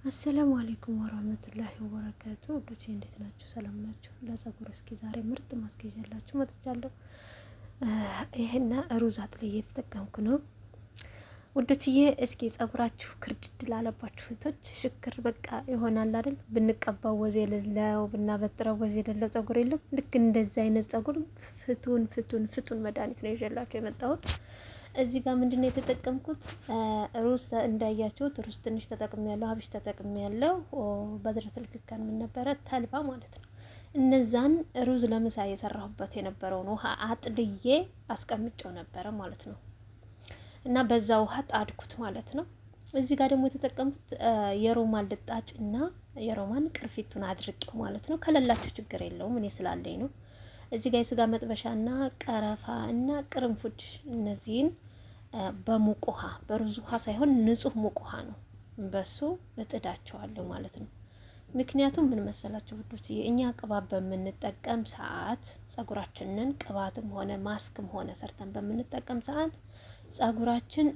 አሰላሙ አለይኩም ወራህመቱላሂ ወበረካቱ። ወዶቼ እንዴት ናችሁ? ሰላም ናችሁ? ለጸጉር እስኪ ዛሬ ምርጥ ማስኬጅ ያላችሁ መጥቻለሁ። ይሄና ሩዝ አጥልዬ እየተጠቀምኩ ነው ውዶችዬ። እስኪ ጸጉራችሁ ክርድድ ላለባችሁ እህቶች ሽክር በቃ ይሆናል አይደል? ብንቀባው ወዝ የሌለው ብናበጥረው ወዝ የሌለው ጸጉር የለም። ልክ እንደዚህ አይነት ጸጉር ፍቱን መድኃኒት ነው ይዤላችሁ የመጣሁት። እዚህ ጋር ምንድነው የተጠቀምኩት? ሩዝ እንዳያችሁት ሩዝ ትንሽ ተጠቅሜያለሁ፣ ሀብሽ ተጠቅሜያለሁ። በድረተል ክካን ምን ነበረ ተልባ ማለት ነው። እነዛን ሩዝ ለምሳ የሰራሁበት የነበረውን ውሃ አጥልዬ አስቀምጬው ነበረ ማለት ነው። እና በዛ ውሃ ጣድኩት ማለት ነው። እዚህ ጋር ደግሞ የተጠቀምኩት የሮማን ልጣጭ እና የሮማን ቅርፊቱን አድርቄው ማለት ነው። ከሌላችሁ ችግር የለውም፣ እኔ ስላለኝ ነው። እዚህ ጋር የስጋ መጥበሻና ቀረፋ እና ቅርንፉድ እነዚህን በሙቅ ውሃ በሩዝ ውሃ ሳይሆን ንጹህ ሙቅ ውሃ ነው፣ በሱ እጥዳቸዋለሁ ማለት ነው። ምክንያቱም ምን መሰላችሁ ውዶች፣ እኛ ቅባት በምንጠቀም ሰዓት ጸጉራችንን ቅባትም ሆነ ማስክም ሆነ ሰርተን በምንጠቀም ሰዓት ጸጉራችን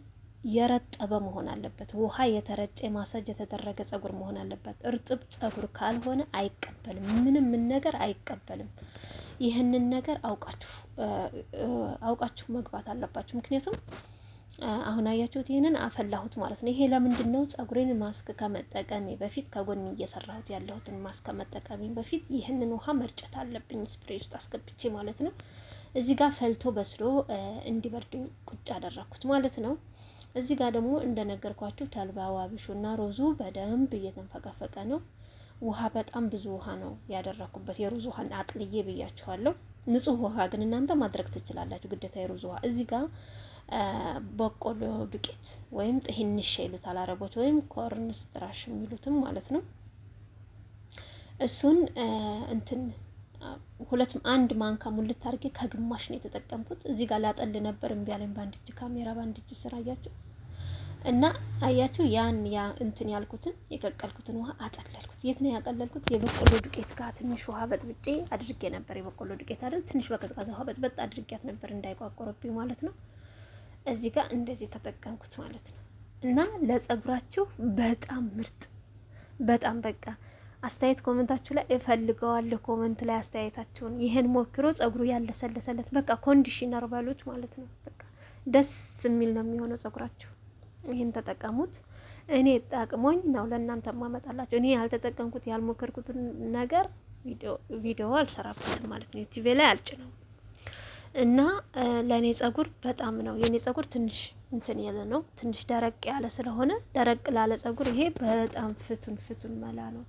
የረጠበ መሆን አለበት። ውሃ የተረጨ ማሳጅ የተደረገ ጸጉር መሆን አለበት። እርጥብ ጸጉር ካልሆነ አይቀበልም፣ ምንም ነገር አይቀበልም። ይህንን ነገር አውቃችሁ መግባት አለባችሁ። ምክንያቱም አሁን አያችሁት፣ ይህንን አፈላሁት ማለት ነው። ይሄ ለምንድን ነው? ጸጉሬን ማስክ ከመጠቀሜ በፊት ከጎን እየሰራሁት ያለሁትን ማስክ ከመጠቀሜ በፊት ይህንን ውሃ መርጨት አለብኝ፣ ስፕሬይ ውስጥ አስገብቼ ማለት ነው። እዚህ ጋር ፈልቶ በስሎ እንዲበርድ ቁጭ አደረኩት ማለት ነው። እዚህ ጋር ደግሞ እንደነገርኳችሁ ተልባው አብሹና ሮዙ በደንብ እየተንፈቀፈቀ ነው። ውሃ በጣም ብዙ ውሃ ነው ያደረኩበት፣ የሩዝ ውሃን አጥልዬ ብያችኋለሁ። ንጹህ ውሃ ግን እናንተ ማድረግ ትችላላችሁ፣ ግዴታ የሩዝ ውሃ። እዚህ ጋር በቆሎ ዱቄት ወይም ጥህንሽ ይሉታል አረቦች፣ ወይም ኮርን ስትራሽ የሚሉትም ማለት ነው። እሱን አንድ ማንካ ሙልት አድርጌ ከግማሽ ነው የተጠቀምኩት። እዚህ ጋር ላጠል ነበር እምቢ አለኝ፣ በአንድ እጅ ካሜራ በአንድ እጅ ስራ አያችሁ። እና አያችሁ ያልኩትን የቀቀልኩትን ውሃ አጠለልኩት። የት ነው ያቀለልኩት? የበቆሎ ዱቄት ጋር ትንሽ ውሃ በጥብጬ አድርጌ ነበር። የበቆሎ ዱቄት አይደል፣ ትንሽ በቀዝቃዛ ውሃ በጥበጥ አድርጌያት ነበር እንዳይቋቆረብኝ ማለት ነው። እዚህ ጋር እንደዚህ ተጠቀምኩት ማለት ነው። እና ለጸጉራችሁ በጣም ምርጥ፣ በጣም በቃ አስተያየት ኮመንታችሁ ላይ እፈልገዋለሁ። ኮመንት ላይ አስተያየታችሁን። ይሄን ሞክሮ ጸጉሩ ያለሰለሰለት በቃ ኮንዲሽነር በሉት ማለት ነው። በቃ ደስ የሚል ነው የሚሆነው ጸጉራችሁ። ይሄን ተጠቀሙት። እኔ ጠቅሞኝ ነው ለእናንተ ማመጣላችሁ። እኔ ያልተጠቀምኩት ያልሞከርኩትን ነገር ቪዲዮ አልሰራበትም ማለት ነው። ዩቲዩብ ላይ አልጭነው እና ለእኔ ጸጉር በጣም ነው። የኔ ጸጉር ትንሽ እንትን ያለ ነው፣ ትንሽ ደረቅ ያለ ስለሆነ ደረቅ ላለ ጸጉር ይሄ በጣም ፍቱን መላ ነው።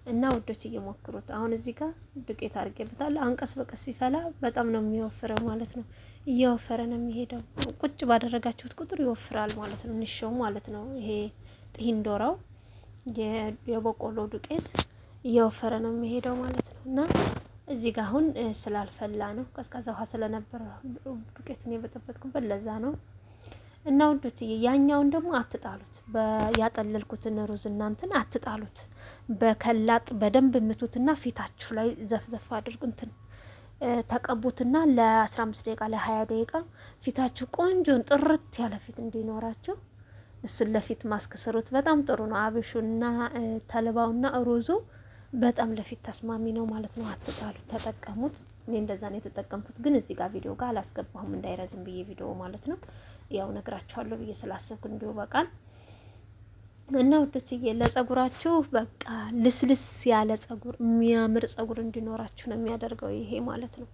እና ውዶች እየሞክሩት። አሁን እዚህ ጋር ዱቄት አድርጌበታለሁ። አንቀስ በቀስ ሲፈላ በጣም ነው የሚወፍረው ማለት ነው። እየወፈረ ነው የሚሄደው። ቁጭ ባደረጋችሁት ቁጥር ይወፍራል ማለት ነው። ንሻው ማለት ነው። ይሄ ጢንዶራው የበቆሎ ዱቄት እየወፈረ ነው የሚሄደው ማለት ነው። እና እዚህ ጋር አሁን ስላልፈላ ነው፣ ቀዝቃዛ ውሃ ስለነበረ ዱቄቱን የበጠበጥኩበት ለዛ ነው። እና ውዶች ያኛውን ደግሞ አትጣሉት። ያጠለልኩትን ሩዝ እናንተን አትጣሉት። በከላጥ በደንብ ምቱትና ፊታችሁ ላይ ዘፍዘፍ አድርጉ። ተቀቡትና ለ15 ደቂቃ ለ20 ደቂቃ ፊታችሁ ቆንጆን ጥርት ያለ ፊት እንዲኖራችሁ እሱን ለፊት ማስክ ስሩት። በጣም ጥሩ ነው። አብሹና ተልባውና ሩዙ በጣም ለፊት ተስማሚ ነው ማለት ነው። አትጣሉት፣ ተጠቀሙት። እኔ እንደዛ ነው የተጠቀምኩት፣ ግን እዚህ ጋር ቪዲዮ ጋር አላስገባሁም እንዳይረዝም ብዬ ቪዲዮ ማለት ነው። ያው ነግራችኋለሁ ብዬ ስላሰብኩ እንዲሁ በቃል እና ውዶችዬ ለጸጉራችሁ በቃ ልስልስ ያለ ጸጉር፣ የሚያምር ጸጉር እንዲኖራችሁ ነው የሚያደርገው ይሄ ማለት ነው።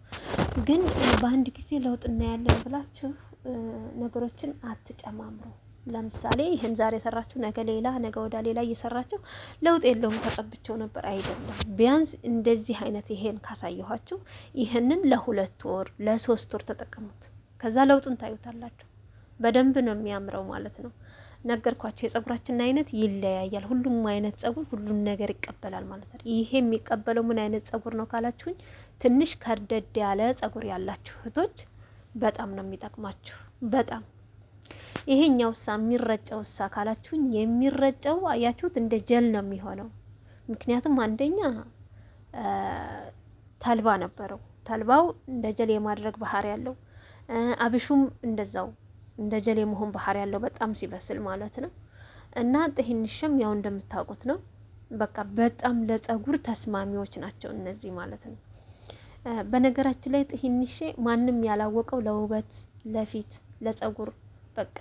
ግን በአንድ ጊዜ ለውጥ እናያለን ብላችሁ ነገሮችን አትጨማምሩ። ለምሳሌ ይሄን ዛሬ ሰራችሁ ነገ ሌላ ነገ ወዳ ሌላ እየሰራችሁ ለውጥ የለውም ተቀብቸው ነበር አይደለም። ቢያንስ እንደዚህ አይነት ይሄን ካሳየኋችሁ ይሄንን ለ2 ወር ለ3 ወር ተጠቀሙት። ከዛ ለውጡን ታዩታላችሁ። በደንብ ነው የሚያምረው ማለት ነው። ነገርኳችሁ። የጸጉራችን አይነት ይለያያል። ሁሉም አይነት ጸጉር ሁሉን ነገር ይቀበላል ማለት ነው። ይሄ የሚቀበለው ምን አይነት ጸጉር ነው ካላችሁኝ፣ ትንሽ ከርደድ ያለ ጸጉር ያላችሁ እህቶች በጣም ነው የሚጠቅማችሁ። በጣም ይሄኛው የሚረጨው ካላችሁኝ፣ የሚረጨው አያችሁት እንደ ጀል ነው የሚሆነው። ምክንያቱም አንደኛ ተልባ ነበረው። ተልባው እንደ ጀል የማድረግ ባህሪ ያለው፣ አብሹም እንደዛው እንደ ጀል የመሆን ባህሪ ያለው በጣም ሲበስል ማለት ነው። እና ጥሂንሽም ያው እንደምታውቁት ነው። በቃ በጣም ለጸጉር ተስማሚዎች ናቸው እነዚህ ማለት ነው። በነገራችን ላይ ጥሂንሽ ማንም ያላወቀው ለውበት፣ ለፊት፣ ለጸጉር በቃ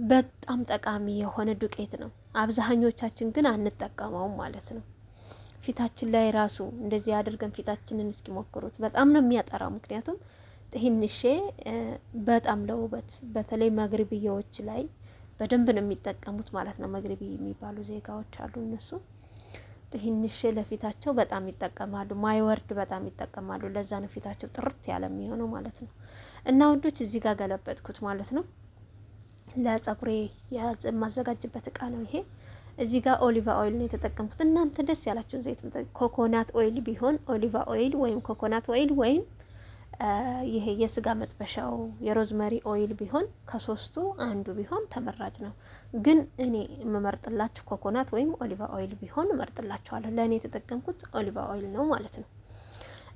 በጣም ጠቃሚ የሆነ ዱቄት ነው። አብዛኞቻችን ግን አንጠቀመውም ማለት ነው። ፊታችን ላይ ራሱ እንደዚህ አድርገን ፊታችንን እስኪሞክሩት በጣም ነው የሚያጠራው። ምክንያቱም ጥሂንሽ በጣም ለውበት በተለይ መግሪብያዎች ላይ በደንብ ነው የሚጠቀሙት ማለት ነው። መግሪቢ የሚባሉ ዜጋዎች አሉ እነሱ ጥሂንሽ ለፊታቸው በጣም ይጠቀማሉ። ማይወርድ በጣም ይጠቀማሉ። ለዛ ነው ፊታቸው ጥርት ያለ የሚሆነው ማለት ነው። እና ውዶች እዚህ ጋር ገለበጥኩት ማለት ነው። ለጸጉሬ የማዘጋጅበት እቃ ነው ይሄ። እዚህ ጋር ኦሊቫ ኦይል ነው የተጠቀምኩት። እናንተ ደስ ያላችሁን ዘይት ኮኮናት ኦይል ቢሆን ኦሊቫ ኦይል ወይም ኮኮናት ኦይል ወይም ይሄ የስጋ መጥበሻው የሮዝመሪ ኦይል ቢሆን ከሶስቱ አንዱ ቢሆን ተመራጭ ነው። ግን እኔ የምመርጥላችሁ ኮኮናት ወይም ኦሊቫ ኦይል ቢሆን እመርጥላችኋለሁ። ለእኔ የተጠቀምኩት ኦሊቫ ኦይል ነው ማለት ነው።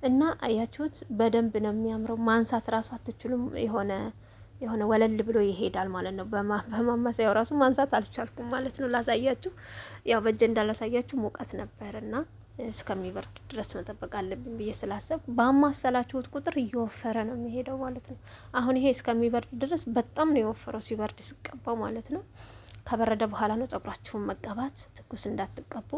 እና አያችሁት በደንብ ነው የሚያምረው። ማንሳት ራሱ አትችሉም። የሆነ ወለል ብሎ ይሄዳል ማለት ነው። በማማሰያው ራሱ ማንሳት አልቻልኩም ማለት ነው። ላሳያችሁ ያው በእጄ እንዳላሳያችሁ ሙቀት ነበርና እስከሚበርድ ድረስ መጠበቅ አለብኝ ብዬ ስላሰብ ባማሰላችሁት ቁጥር እየወፈረ ነው የሚሄደው ማለት ነው። አሁን ይሄ እስከሚበርድ ድረስ በጣም ነው የወፈረው ሲበርድ ስቀባው ማለት ነው። ከበረደ በኋላ ነው ጸጉራችሁን መቀባት፣ ትኩስ እንዳትቀቡ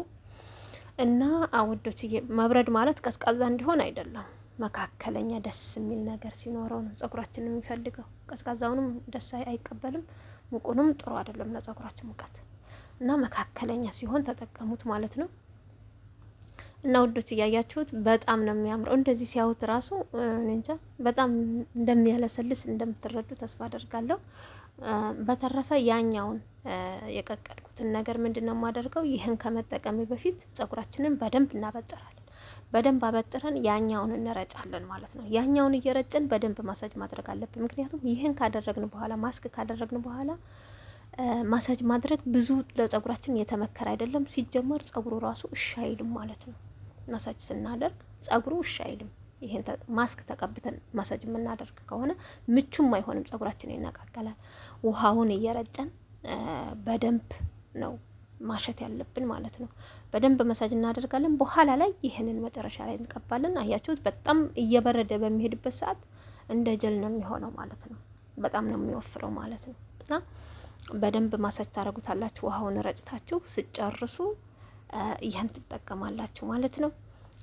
እና አውዶች። መብረድ ማለት ቀዝቃዛ እንዲሆን አይደለም፣ መካከለኛ ደስ የሚል ነገር ሲኖረው ነው ጸጉራችን የሚፈልገው። ቀዝቃዛውንም ደስ አይቀበልም፣ ሙቁንም ጥሩ አይደለም ለጸጉራችን ሙቀት እና መካከለኛ ሲሆን ተጠቀሙት ማለት ነው። እና ውዶች እያያችሁት በጣም ነው የሚያምረው። እንደዚህ ሲያዩት ራሱ እንጃ በጣም እንደሚያለሰልስ እንደምትረዱ ተስፋ አደርጋለሁ። በተረፈ ያኛውን የቀቀልኩትን ነገር ምንድነው የማደርገው? ይህን ከመጠቀም በፊት ጸጉራችንን በደንብ እናበጥራለን። በደንብ አበጥረን ያኛውን እንረጫለን ማለት ነው። ያኛውን እየረጨን በደንብ ማሳጅ ማድረግ አለብን። ምክንያቱም ይህን ካደረግን በኋላ ማስክ ካደረግን በኋላ ማሳጅ ማድረግ ብዙ ለጸጉራችን የተመከረ አይደለም። ሲጀመር ጸጉሩ ራሱ እሺ አይልም ማለት ነው። ማሳጅ ስናደርግ ጸጉሩ እሺ አይልም። ይሄን ማስክ ተቀብተን ማሳጅ የምናደርግ ከሆነ ምቹም አይሆንም፣ ጸጉራችን ይነቃቀላል። ውሃውን እየረጨን በደንብ ነው ማሸት ያለብን ማለት ነው። በደንብ መሳጅ እናደርጋለን። በኋላ ላይ ይህንን መጨረሻ ላይ እንቀባለን። አያችሁት? በጣም እየበረደ በሚሄድበት ሰዓት እንደ ጀል ነው የሚሆነው ማለት ነው። በጣም ነው የሚወፍረው ማለት ነው። እና በደንብ ማሳጅ ታደርጉታላችሁ። ውሃውን ረጭታችሁ ስጨርሱ ይህን ትጠቀማላችሁ ማለት ነው።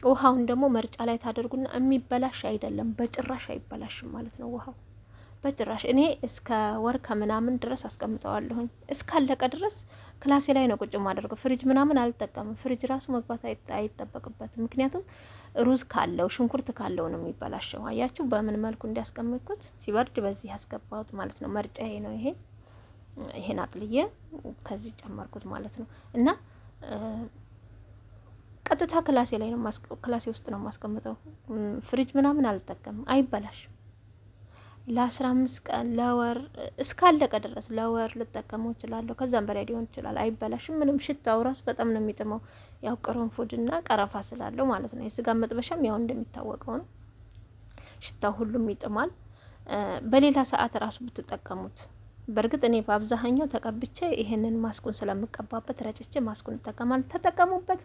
ውሃውን ደግሞ መርጫ ላይ ታደርጉና የሚበላሽ አይደለም፣ በጭራሽ አይበላሽም ማለት ነው። ውሃው በጭራሽ እኔ እስከ ወር ከምናምን ድረስ አስቀምጠዋለሁኝ። እስካለቀ ድረስ ክላሴ ላይ ነው ቁጭ ማደርገው። ፍሪጅ ምናምን አልጠቀምም። ፍሪጅ ራሱ መግባት አይጠበቅበትም። ምክንያቱም ሩዝ ካለው ሽንኩርት ካለው ነው የሚበላሸው። አያችሁ በምን መልኩ እንዲያስቀምጥኩት፣ ሲበርድ በዚህ ያስገባሁት ማለት ነው። መርጫዬ ነው ይሄ። ይሄን አጥልዬ ከዚህ ጨመርኩት ማለት ነው። እና ቀጥታ ክላሴ ላይ ነው ክላሴ ውስጥ ነው ማስቀምጠው። ፍሪጅ ምናምን አልጠቀምም። አይበላሽም። ለ15 ቀን ለወር እስካለቀ ድረስ ለወር ልጠቀመው እችላለሁ። ከዛም በላይ ሊሆን ይችላል። አይበላሽም። ምንም ሽታው ራሱ በጣም ነው የሚጥመው። ያው ቅርንፉድና ቀረፋ ስላለው ማለት ነው። የስጋ መጥበሻም ያው እንደሚታወቀው ነው። ሽታው ሁሉም ይጥማል። በሌላ ሰዓት ራሱ ብትጠቀሙት በእርግጥ እኔ በአብዛኛው ተቀብቼ ይሄንን ማስኩን ስለምቀባበት ረጭቼ ማስኩን እጠቀማለሁ። ተጠቀሙበት።